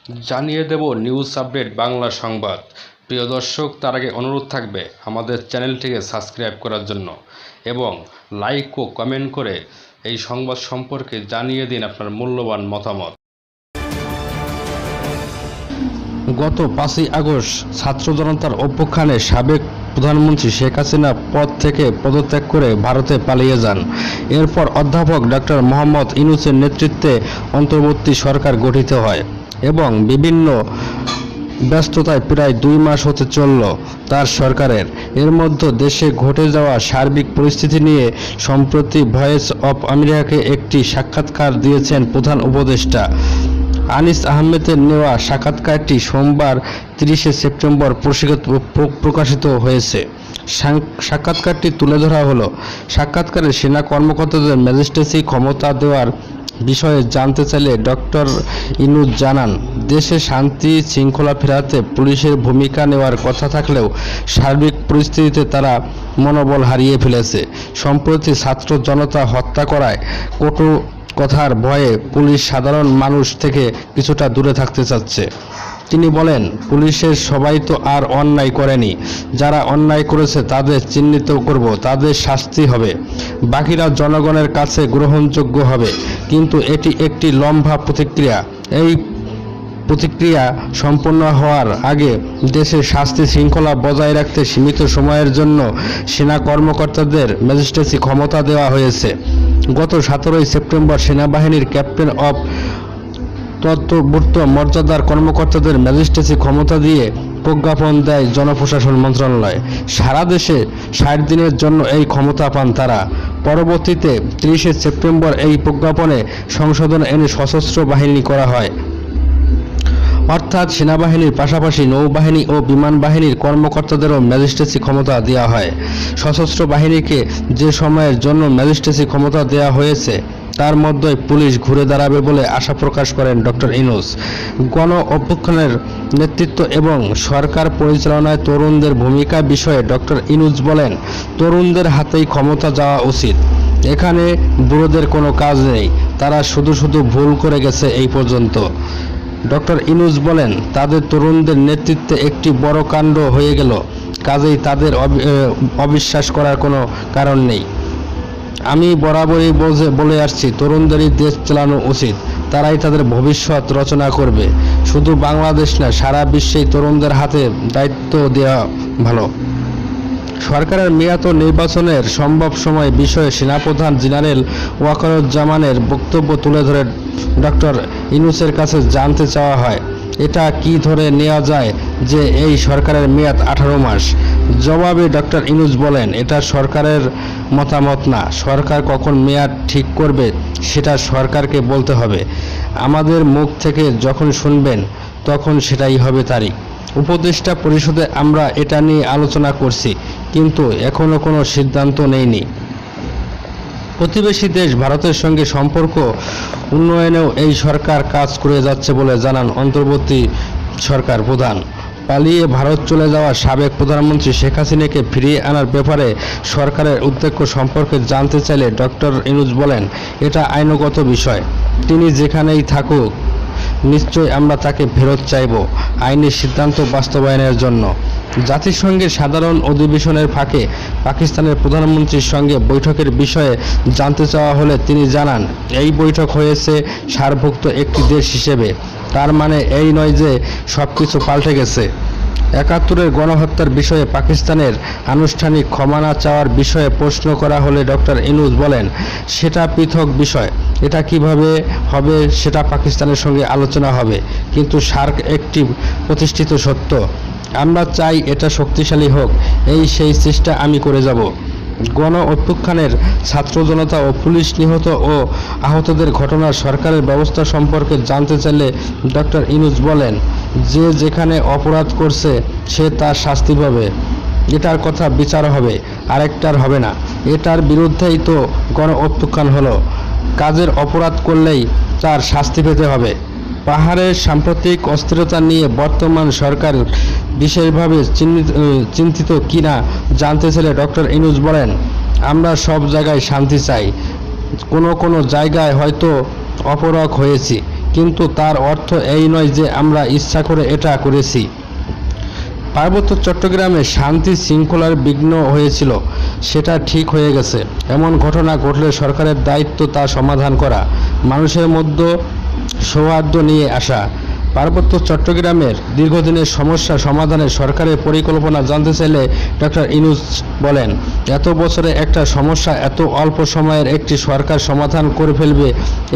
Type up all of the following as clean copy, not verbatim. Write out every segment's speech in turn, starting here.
জানিয়ে দেব news update Bangla সংবাদ। প্রিয় দর্শক, তার আগে অনুরোধ থাকবে আমাদের চ্যানেলটিকে সাবস্ক্রাইব করার জন্য এবং লাইক ও কমেন্ট করে এই সংবাদ সম্পর্কে জানিয়ে দিন আপনার মূল্যবান মতামত। গত 5ই আগস্ট ছাত্র জনতার অভ্যুত্থানে সাবেক প্রধানমন্ত্রী শেখ হাসিনা পদ থেকে পদত্যাগ করে ভারতে পালিয়ে যান। এরপর অধ্যাপক ডক্টর মোহাম্মদ ইউনূসের নেতৃত্বে অন্তর্বর্তী সরকার গঠিত হয় এবং বিভিন্ন ব্যস্ততায় প্রায় 2 মাস হতে চলল তার সরকারের। এর মধ্যে দেশে ঘটে যাওয়া সার্বিক পরিস্থিতি নিয়ে সম্প্রতি ভয়েস অফ আমেরিকাকে একটি সাক্ষাৎকার দিয়েছেন প্রধান উপদেষ্টা আনিস আহমেদের। নেওয়া সাক্ষাৎকারটি সোমবার 30শে সেপ্টেম্বর প্রকাশিত হয়েছে। সাক্ষাৎকারটি তুলে ধরা হলো। সাক্ষাৎকারে সেনা কর্মকর্তাদের ম্যাজিস্ট্রেসি ক্ষমতা দেওয়ার বিষয়ে জানতে চাইলে ডক্টর ইউনূস জানান, দেশে শান্তি শৃঙ্খলা ফেরাতে পুলিশের ভূমিকা নেওয়ার কথা থাকলেও সার্বিক পরিস্থিতিতে তারা মনোবল হারিয়ে ফেলেছে। সম্প্রতি ছাত্র জনতা হত্যা করায় কটু কথার ভয়ে পুলিশ সাধারণ মানুষ থেকে কিছুটা দূরে থাকতে চাচ্ছে। তিনি বলেন, পুলিশের সবাই তো আর অন্যায় করেনি, যারা অন্যায় করেছে তাদের চিহ্নিত করব, তাদের শাস্তি হবে, বাকিরা জনগণের কাছে গ্রহণযোগ্য হবে। কিন্তু এটি একটি লম্বা প্রতিক্রিয়া। এই প্রতিক্রিয়া সম্পন্ন হওয়ার আগে দেশে শান্তি শৃঙ্খলা বজায় রাখতে সীমিত সময়ের জন্য সেনা কর্মকর্তাদের ম্যাজিস্ট্রেসি ক্ষমতা দেওয়া হয়েছে। গত 17ই সেপ্টেম্বর সেনাবাহিনীর ক্যাপ্টেন অব তত্ত্ববর্তী মর্যাদার কর্মকর্তাদের ম্যাজিস্ট্রেসি ক্ষমতা দিয়ে প্রজ্ঞাপন দেয় জনপ্রশাসন মন্ত্রণালয়। সারা দেশে 60 দিনের জন্য এই ক্ষমতা পান তারা। পরবর্তীতে 30শে সেপ্টেম্বর এই প্রজ্ঞাপনে সংশোধন এনে সশস্ত্র বাহিনী করা হয়। অর্থাৎ সেনাবাহিনীর পাশাপাশি নৌবাহিনী ও বিমান বাহিনীর কর্মকর্তাদেরও ম্যাজিস্ট্রেসি ক্ষমতা দেওয়া হয়। সশস্ত্র বাহিনীকে যে সময়ের জন্য ম্যাজিস্ট্রেসি ক্ষমতা দেওয়া হয়েছে তার মধ্যেই পুলিশ ঘুরে দাঁড়াবে বলে আশা প্রকাশ করেন ডক্টর ইউনূস। গণ অভ্যুত্থানের নেতৃত্ব এবং সরকার পরিচালনায় তরুণদের ভূমিকা বিষয়ে ডক্টর ইউনূস বলেন, তরুণদের হাতেই ক্ষমতা যাওয়া উচিত। এখানে বুড়োদের কোনো কাজ নেই, তারা শুধু ভুল করে গেছে এই পর্যন্ত। ডক্টর ইউনূস বলেন, তাদের তরুণদের নেতৃত্বে একটি বড় কাণ্ড হয়ে গেল, কাজেই তাদের অবিশ্বাস করার কোনো কারণ নেই। আমি বরাবরই বলে আসছি, তরুণদেরই দেশ চালানো উচিত, তারাই তাদের ভবিষ্যৎ রচনা করবে। শুধু বাংলাদেশ না, সারা বিশ্বেই তরুণদের হাতে দায়িত্ব দেওয়া ভালো। সরকারের মেয়াদ ও নির্বাচনের সম্ভব সময় বিষয়ে সেনাপ্রধান জেনারেল ওয়াকারুজ্জামানের বক্তব্য তুলে ধরে ডক্টর ইউনূসের কাছে জানতে চাওয়া হয়, এটা কি ধরে নেওয়া যায় যে এই সরকারের মেয়াদ 18 মাস? জবাবে ডক্টর ইউনূস বলেন, এটা সরকারের মতামত না। সরকার কখন মেয়াদ ঠিক করবে সেটা সরকারকে বলতে হবে। আমাদের মুখ থেকে যখন শুনবেন তখন সেটাই হবে তারিখ। উপদেষ্টা পরিষদে আমরা এটা নিয়ে আলোচনা করছি, কিন্তু এখনো কোনো সিদ্ধান্ত নেইনি। প্রতিবেশী দেশ ভারতের সঙ্গে সম্পর্ক উন্নয়নেও এই সরকার কাজ করে যাচ্ছে বলে জানান অন্তর্বর্তী সরকার প্রধান। পালিয়ে ভারত চলে যাওয়া সাবেক প্রধানমন্ত্রী শেখ হাসিনাকে ফিরিয়ে আনার ব্যাপারে সরকারের উদ্যোগ সম্পর্কে জানতে চাইলে ডক্টর ইউনূস বলেন, এটা আইনগত বিষয়। তিনি যেখানেই থাকুক নিশ্চয়ই আমরা তাকে ফেরত চাইব আইনি সিদ্ধান্ত বাস্তবায়নের জন্য। জাতিসংঘের সাধারণ অধিবেশনের ফাঁকে পাকিস্তানের প্রধানমন্ত্রীর সঙ্গে বৈঠকের বিষয়ে জানতে চাওয়া হলে তিনি জানান, এই বৈঠক হয়েছে সার্কভুক্ত একটি দেশ হিসেবে। তার মানে এই নয় যে সব কিছু পাল্টে গেছে। 71-এর গণহত্যার বিষয়ে পাকিস্তানের আনুষ্ঠানিক ক্ষমা না চাওয়ার বিষয়ে প্রশ্ন করা হলে ডক্টর ইউনূস বলেন, সেটা পৃথক বিষয়। এটা কিভাবে হবে সেটা পাকিস্তানের সঙ্গে আলোচনা হবে, কিন্তু সার্ক একটি প্রতিষ্ঠিত সত্য। আমরা চাই এটা শক্তিশালী হোক, সেই চেষ্টা আমি করে যাব। গণ অভ্যুত্থানের ছাত্র জনতা ও পুলিশ নিহত ও আহতদের ঘটনার সরকারের ব্যবস্থা সম্পর্কে জানতে চাইলে ডক্টর ইউনূস বলেন, যে যেখানে অপরাধ করছে সে তার শাস্তি পাবে। এটার কথা বিচার হবে, আরেকটার হবে না। এটার বিরুদ্ধেই তো গণ অভ্যুত্থান হলো। কাজের অপরাধ করলেই তার শাস্তি পেতে হবে। পাহাড়ের সাম্প্রতিক অস্থিরতা নিয়ে বর্তমান সরকার বিশেষভাবে চিন্তিত কিনা জানতে চাইলে ডক্টর ইউনূস বলেন, আমরা সব জায়গায় শান্তি চাই, কোনো জায়গায় হয়তো অপরাগ হয়েছি, কিন্তু তার অর্থ এই নয় যে আমরা ইচ্ছা করে এটা করেছি। পার্বত্য চট্টগ্রামে শান্তি শৃঙ্খলার বিঘ্ন হয়েছিল, সেটা ঠিক হয়ে গেছে। এমন ঘটনা ঘটলে সরকারের দায়িত্ব তা সমাধান করা, মানুষের মধ্যে সৌহার্দ্য নিয়ে আসা। পার্বত্য চট্টগ্রামের দীর্ঘদিনের সমস্যা সমাধানের সরকারের পরিকল্পনা জানতে চাইলে ডক্টর ইউনূস বলেন, এত বছরে একটা সমস্যা এত অল্প সময়ের একটি সরকার সমাধান করে ফেলবে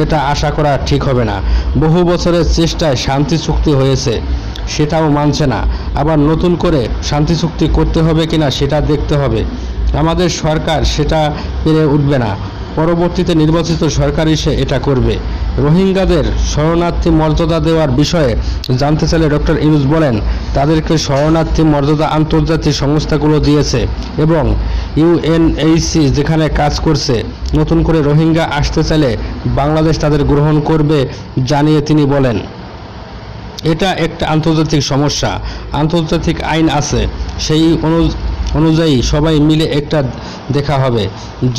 এটা আশা করা ঠিক হবে না। বহু বছরের চেষ্টায় শান্তি চুক্তি হয়েছে, সেটাও মানছে না। আবার নতুন করে শান্তি চুক্তি করতে হবে কিনা সেটা দেখতে হবে। আমাদের সরকার সেটা পেরে উঠবে না। পরবর্তীতে নির্বাচিত সরকার এসে এটা করবে। রোহিঙ্গাদের শরণার্থী মর্যাদা দেওয়ার বিষয়ে জানতে চাইলে ডক্টর ইউনূস বলেন, তাদেরকে শরণার্থী মর্যাদা আন্তর্জাতিক সংস্থাগুলো দিয়েছে এবং ইউএনএইচসি যেখানে কাজ করছে। নতুন করে রোহিঙ্গা আসতে চাইলে বাংলাদেশ তাদের গ্রহণ করবে জানিয়ে তিনি বলেন, এটা একটা আন্তর্জাতিক সমস্যা, আন্তর্জাতিক আইন আছে, সেই অনুযায়ী সবাই মিলে একটা দেখা হবে।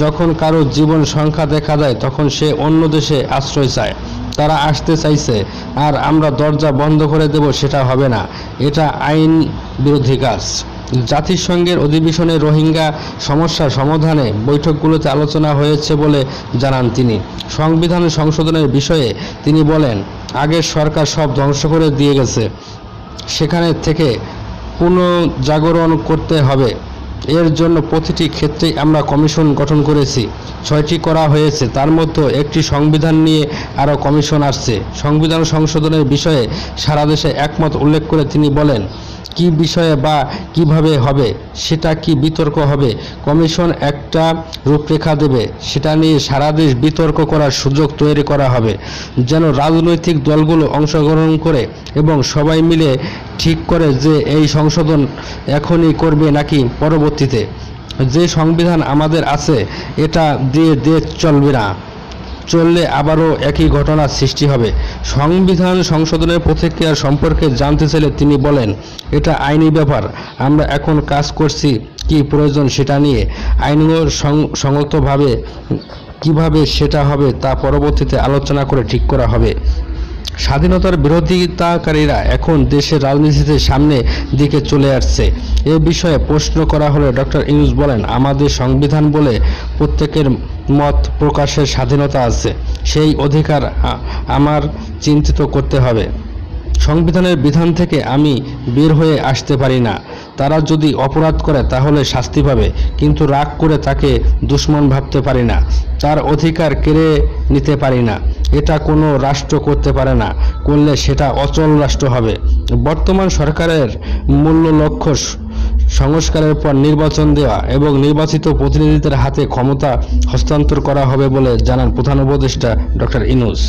যখন কারো জীবন সংখ্যা দেখা দেয় তখন সে অন্য দেশে আশ্রয় চায়। তারা আসতে চাইছে আর আমরা দরজা বন্ধ করে দেব, সেটা হবে না। এটা আইন বিরোধী কাজ। জাতিসংঘের অধিবেশনে রোহিঙ্গা সমস্যা সমাধানে বৈঠকগুলোতে আলোচনা হয়েছে বলে জানান তিনি। সংবিধান সংশোধনের বিষয়ে তিনি বলেন, আগের সরকার সব ধ্বংস করে দিয়ে গেছে, সেখানে থেকে পুনর্জাগরণ করতে হবে। এর জন্য প্রতিটি ক্ষেত্রেই আমরা কমিশন গঠন করেছি, 6টি করা হয়েছে, তার মধ্যে একটি সংবিধান নিয়ে আরও কমিশন আসছে। সংবিধান সংশোধনের বিষয়ে সারা দেশে একমত উল্লেখ করে তিনি বলেন, কি বিষয়ে বা কিভাবে হবে সেটা কি বিতর্ক হবে, কমিশন একটা রূপরেখা দেবে, সেটা নিয়ে সারা দেশ বিতর্ক করার সুযোগ তৈরি করা হবে, যেন রাজনৈতিক দলগুলো অংশগ্রহণ করে এবং সবাই মিলে ঠিক করে যে এই সংশোধন এখনই করবে নাকি পরবর্তীতে। যে সংবিধান আমাদের আছে এটা দিয়ে দেশ চলবে না, চললে আবারও একই ঘটনার সৃষ্টি হবে। সংবিধান সংশোধনের প্রতিক্রিয়া সম্পর্কে জানতে চাইলে তিনি বলেন, এটা আইনি ব্যাপার, আমরা এখন কাজ করছি কি প্রয়োজন সেটা নিয়ে। আইনগতভাবে কিভাবে সেটা হবে তা পরবর্তীতে আলোচনা করে ঠিক করা হবে। স্বাধীনতার বিরোধিতাকারীরা এখন দেশের রাজনীতিতে সামনে দিকে চলে আসছে। এ বিষয়ে প্রশ্ন করা হলে ডক্টর ইউনূস বলেন, আমাদের সংবিধান বলে প্রত্যেকের মত প্রকাশের স্বাধীনতা আছে, সেই অধিকার আমার চিন্তিত করতে হবে। সংবিধানের বিধান থেকে আমি বের হয়ে আসতে পারি না। তারা যদি অপরাধ করে তাহলে শাস্তি পাবে, কিন্তু রাগ করে তাকে দুশমন ভাবতে পারি না, তার অধিকার কেড়ে নিতে পারি না। এটা কোনো রাষ্ট্র করতে পারে না, করলে সেটা অচল রাষ্ট্র হবে। বর্তমান সরকারের মূল লক্ষ্য সংস্কারের পর নির্বাচন দেওয়া এবং নির্বাচিত প্রতিনিধিদের হাতে ক্ষমতা হস্তান্তর করা হবে বলে জানান প্রধান উপদেষ্টা ডক্টর ইউনূস।